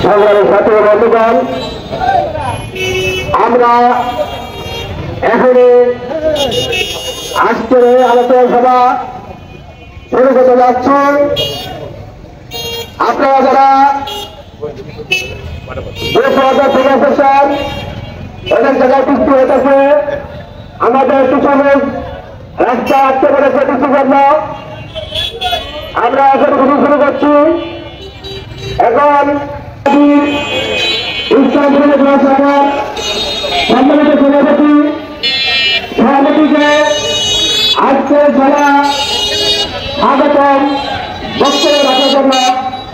সংগ্রামী ছাত্র বন্ধুগণ, আমরা এখন আজকের আলোচনা সভা শুরু করতে যাচ্ছি। আপনারা যারা থেকে এসেছেন, অনেক জায়গায় বৃষ্টি হয়েছে, আমাদের কিছু লোক রাস্তা আটকে পড়েছে বৃষ্টির জন্য। আমরা এখন শুরু করছি। এখন সম্মানিত সভাপতিকে আজকে যারা স্বাগতম বক্তব্য রাখার জন্য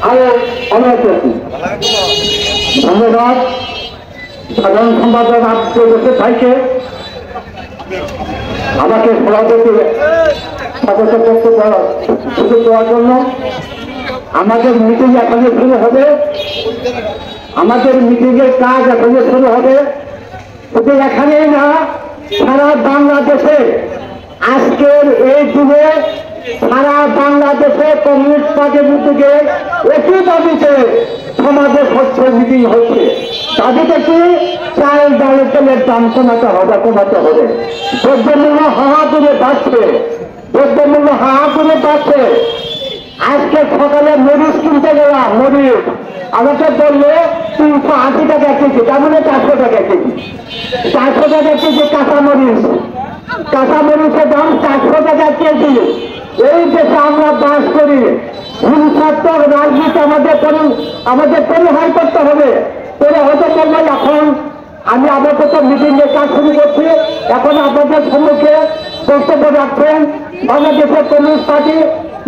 আমি অনুরোধ করছি। ধন্যবাদ সাধারণ সম্পাদক আব্দুল রশিদ ভাইকে আমাকে সভাপতি সদস্য বক্তব্য সুযোগ দেওয়ার জন্য। আমাদের মিটিং এখনই শুরু হবে, আমাদের মিটিং এর কাজ এখনই শুরু হবে। শুধু এখানেই না, সারা বাংলাদেশে আজকের এই যুগে সারা বাংলাদেশে কমিউনিস্ট পার্টির উদ্যোগে একই দাবিতে সমাজে স্বচ্ছ মিটিং হচ্ছে। দাবিতে কি? চাল ডালের তেলের দাম কমাতে হবে। দ্রব্যমূল্য হাহাকারে বাড়ছে, দ্রব্যমূল্য হাহাকারে বাড়ছে। আজকে সকালে মরিচ কিনতে গেলাম, মরিচ আমাকে বললো 380 টাকা কেজি, তার মানে 400 টাকা কেজি। 400 টাকা কেজি কাঁচামরিচ, কাঁচামরিচের দাম 400 টাকা কেজি। এই দেশে আমরা বাস করি, হিংসাত্মক রাজনীতি আমাদের পরিহার করতে হবে। হতে পারলে এখন আমি আপাতত মিটিং এর কাজ শুরু করছি। এখন আপনাদের সম্মুখে বক্তব্য রাখছেন বাংলাদেশের কমিউনিস্ট পার্টি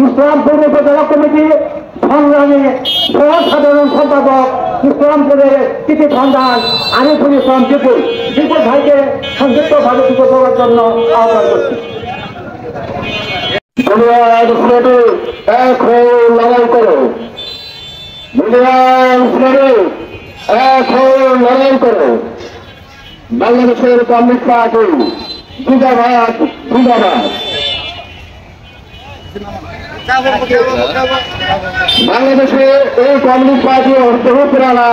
ইসলামপুর উপজেলা কমিটি সংগ্রামী সাধারণ সম্পাদক ইসলামপুরের কৃতি সন্ধান আরিফুল ইসলাম বিপুল ভাইকে সংক্ষিপ্তভাবে কিছু করার জন্য আহ্বান করছি। লড়াই করো, লড়াই করো। বাংলাদেশের কমিউনিস্ট পার্টি জিন্দাবাদ, জিন্দাবাদ। বাংলাদেশে এই কমিউনিস্ট পার্টি বহু পুরানা।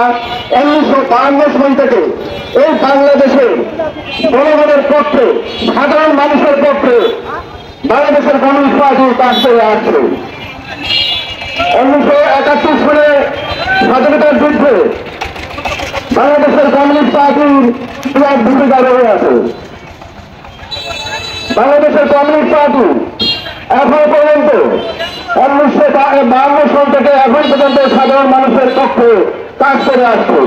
1952 সাল থেকে এই বাংলাদেশে জনগণের পক্ষে, সাধারণ মানুষের পক্ষে বাংলাদেশের কমিউনিস্ট পার্টি কাজ করে আসছে। 1971 সালে স্বাধীনতার যুদ্ধে বাংলাদেশের কমিউনিস্ট পার্টির বিরাট ভূমিকা রয়ে আছে। বাংলাদেশের কমিউনিস্ট পার্টি এখন পর্যন্ত 1952 সাল থেকে এখন পর্যন্ত সাধারণ মানুষের পক্ষে কাজ করে আসছে।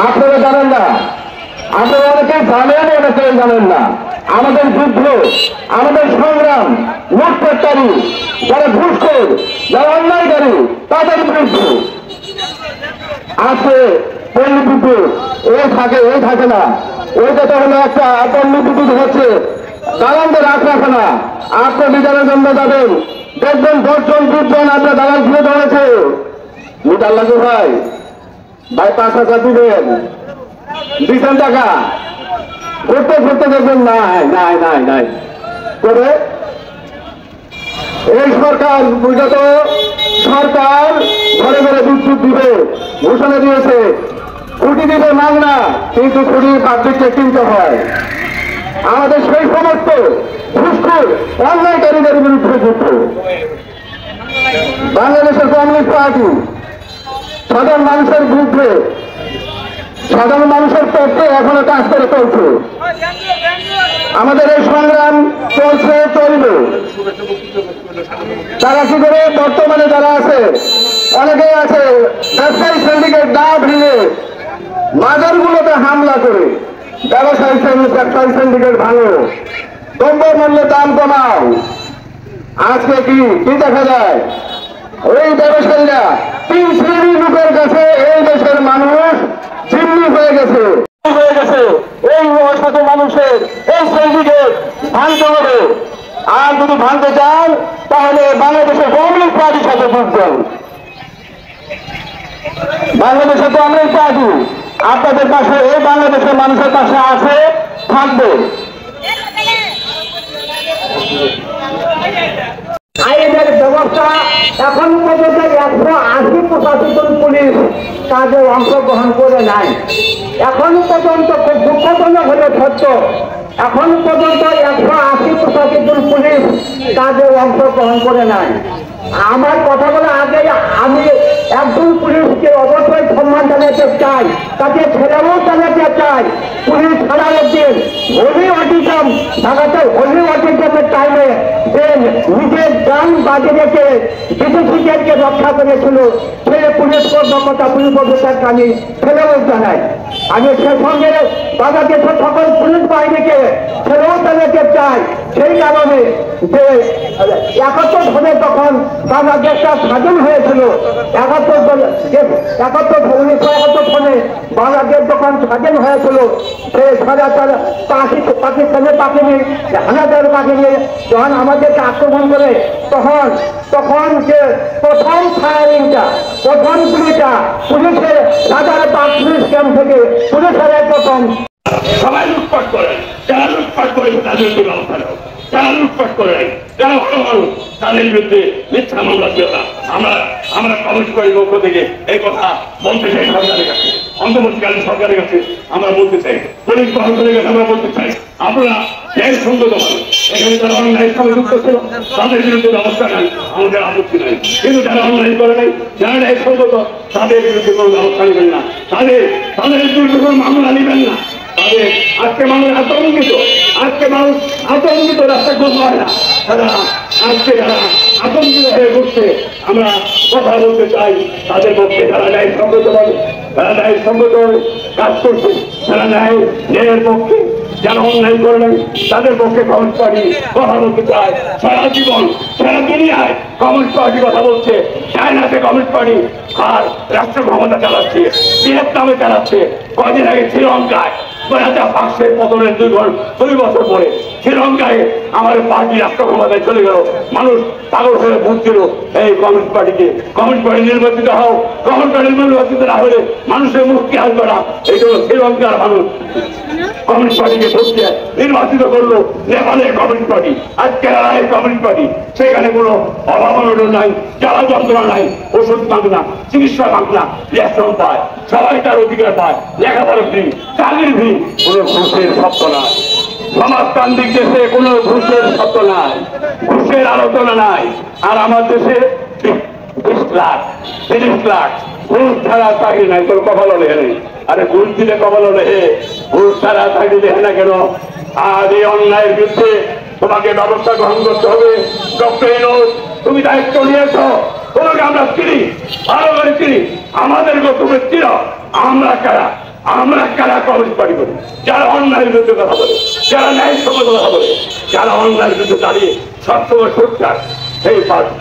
আপনারা জানেন না, আপনারা অনেকে জানেন, অনেকে জানেন না। আমাদের যুদ্ধ, আমাদের সংগ্রাম লুটপাটকারী, যারা ঘুষখোর, যারা অন্যায়কারী, তাদের বিরুদ্ধে আছে। পল্লী বিদ্যুৎ এই থাকে না, ওইটা তো হলো একটা পল্লী বিদ্যুৎ হচ্ছে দালালদের রাখে না। আপনি বিচারের জন্য যাবেন, দেখবেন 10 জন 20 জন আপনার দালাল ঘুরে ধরেছে। মিটার লাগবে ভাই 5,000 দিবেন টাকা ঘুরতে ঘুরতে দেখবেন নাই করে। এই সরকার বিগত সরকার ঘরে ঘরে বিদ্যুৎ দিবে ঘোষণা দিয়েছে, খুঁটি দিবে মাগনা, কিন্তু খুঁটি পাবলিককে কিনতে হয়। আমাদের সেই সমস্ত ঘুষখোর অন্যায়কারীদের বিরুদ্ধে যুদ্ধ। বাংলাদেশের কমিউনিস্ট পার্টি সাধারণ মানুষের বিরুদ্ধে, সাধারণ মানুষের পক্ষে এখনো কাজ করে চলছে। আমাদের এই সংগ্রাম চলছে, চলবে। তারা কি করে? বর্তমানে যারা আছে, অনেকেই আছে ব্যবসায়ী সিন্ডিকেট না ভেঙে বাজারগুলোতে হামলা করে ব্যবসায়ী সিন্ডিকেট ভাঙো, দ্রব্য মূল্যের দাম কমাও। আজকে কি দেখা যায়? ওই ব্যবসায়ীরা 3 শ্রেণীর লোকের কাছে এই দেশের মানুষ জিম্মি হয়ে গেছে। এই অসাধু মানুষের এই সিন্ডিকেট ভাঙতে হবে। আর যদি ভাঙতে চান তাহলে বাংলাদেশের কমিউনিস্ট পার্টির সাথে যুক্ত। বাংলাদেশের কমিউনিস্ট পার্টি আপনাদের পাশে, এই বাংলাদেশের মানুষের পাশে আছে, থাকবে। আইনের ব্যবস্থা অবস্থা এখন পর্যন্ত 180-85 জন পুলিশ কাজে অংশগ্রহণ করে নাই। এখন পর্যন্ত খুব দুঃখজনক হলে সত্য, এখন পর্যন্ত 180-85 জন পুলিশ কাজে অংশগ্রহণ করে নাই। আমার কথা বলে আগে আমি একজন পুলিশকে অবশ্যই সম্মান জানাতে চাই, তাকে ছেলেও জানাতে চাই। পুলিশ সারাদিন হোলি অটিজম ঢাকাতে হোলি অটিজমের টাইমে যে নিজের প্রাণ বাজে রেখে বিদেশিদেরকে রক্ষা করেছিল, সে পুলিশ কর্মকর্তা পুলিশ অফিসারকে আমি ছেলেও জানাই। আমি সে সঙ্গে বাংলাদেশের সকল পুলিশ বাহিনীকে ছেলেও জানাতে চাই। সেই কারণে যে 71 সালে তখন বাংলাদেশটা স্বাধীন হয়েছিল, 1971 সালে বাংলাদেশ যখন স্বাধীন হয়েছিল, সে পাকিস্তানের বাহিনী হানাদার বাহিনী যখন আমাদেরকে আক্রমণ করে, তখন যে প্রথম ফায়ারিংটা, প্রথম গুলিটা পুলিশের রাজারবাগ পুলিশ ক্যাম্প থেকে পুলিশের প্রথম। সবাই লুটপাট করেন, যারা লুটপাট করে তাদেরকে ব্যবস্থা নেব, যারা লুটপাট করে যারা ভালো মানুষ তাদের বিরুদ্ধে মিথ্যা মামলা ছিল না। আমরা কমিশনারের পক্ষ থেকে এই কথা বলতে চাই সরকারের কাছে, অন্তর্বর্তীকালীন সরকারের কাছে আমরা বলতে চাই, পুলিশ প্রশাসনের কাছে আমরা বলতে চাই, আপনারা ন্যায় সঙ্গত মানুষ, এখানে যারা অন্যায়ের সঙ্গে যুক্ত ছিল তাদের বিরুদ্ধে ব্যবস্থা নেন, আমাদের আপত্তি নেই। কিন্তু যারা অন্যায় করে নাই, যারা ন্যায় সঙ্গত, তাদের বিরুদ্ধে কোনো ব্যবস্থা নেবেন না, তাদের বিরুদ্ধে কোনো মামলা নেবেন না। আজকে মানুষ আতঙ্কিত রাস্তা খুব হয় না, আজকে যারা আতঙ্কিত হয়ে ঘুরছে, আমরা কথা বলতে চাই তাদের পক্ষে। যারা ন্যায়সঙ্গত কাজ করছে, যারা ন্যায়ের পক্ষে, যারা অন্যায় করে নাই, তাদের পক্ষে কমিউনিস্ট পার্টি কথা বলতে চায়। সারা জীবন সারা দুনিয়ায় কমিউনিস্ট পার্টি কথা বলছে, চায়নাতে কমিউনিস্ট পার্টি আর রাষ্ট্র ক্ষমতা চালাচ্ছে, ভিয়েতনামে চালাচ্ছে, কদিন আগে শ্রীলঙ্কায় পাঁচশের পতনের 2 বছর পরে শ্রীলঙ্কায় আমার পার্টি রাষ্ট্র ক্ষমতায় চলে গেল। মানুষ পাগল হয়ে ভোট দিল এই কমিউনিস্ট পার্টিকে। কমিউনিস্ট পার্টি নির্বাচিত হোক, কমিউনিস্ট পার্টি নির্বাচিত না হলে মানুষের মুক্তি আসবে না। এই জন্য শ্রীলঙ্কার মানুষ কমিউনিস্ট পার্টিকে ভোট দিয়ে নির্বাচিত করলো। নেপালের কমিউনিস্ট পার্টি, আর কেরালায় কমিউনিস্ট পার্টি, সেখানে কোনো অভাব অনটন নাই, জ্বালা যন্ত্রণা নাই, ওষুধ মাগ না, চিকিৎসা মাগ না, রেশন পায়, সবাই তার অধিকার পায়, লেখাপড়া ফ্রি, চাকরি ফ্রি, কোনো ঘুষের শব্দ নাই। সমাজতান্ত্রিক দেশে কোনো ঘুষের শব্দ নাই, ঘুষের আলোচনা নাই। আর আমার দেশে 20 লাখ 30 লাখ ঘুষ ছাড়া চাকরি নাই, তোর কপালও লেখে নেই। আরে ঘুষ দিলে কপালও লেখে, ঘুষ ছাড়া চাকরি লেখে না কেন? আর এই অন্যায়ের বিরুদ্ধে তোমাকে ব্যবস্থা গ্রহণ করতে হবে। ডক্টর ইউনূস, তুমি দায়িত্ব নিয়েছ, তোমাকে আমরা চিনি, ভালো করে চিনি, আমাদেরকে তুমি চির। আমরা কারা কমিউনিস্ট পার্টি করি? যারা অন্যায়ের বিরুদ্ধে কথা বলে, যারা ন্যায় সঙ্গে কথা বলে, যারা অন্যায়ের বিরুদ্ধে দাঁড়িয়ে সবসময় সোচ্চার, সেই পার্টি।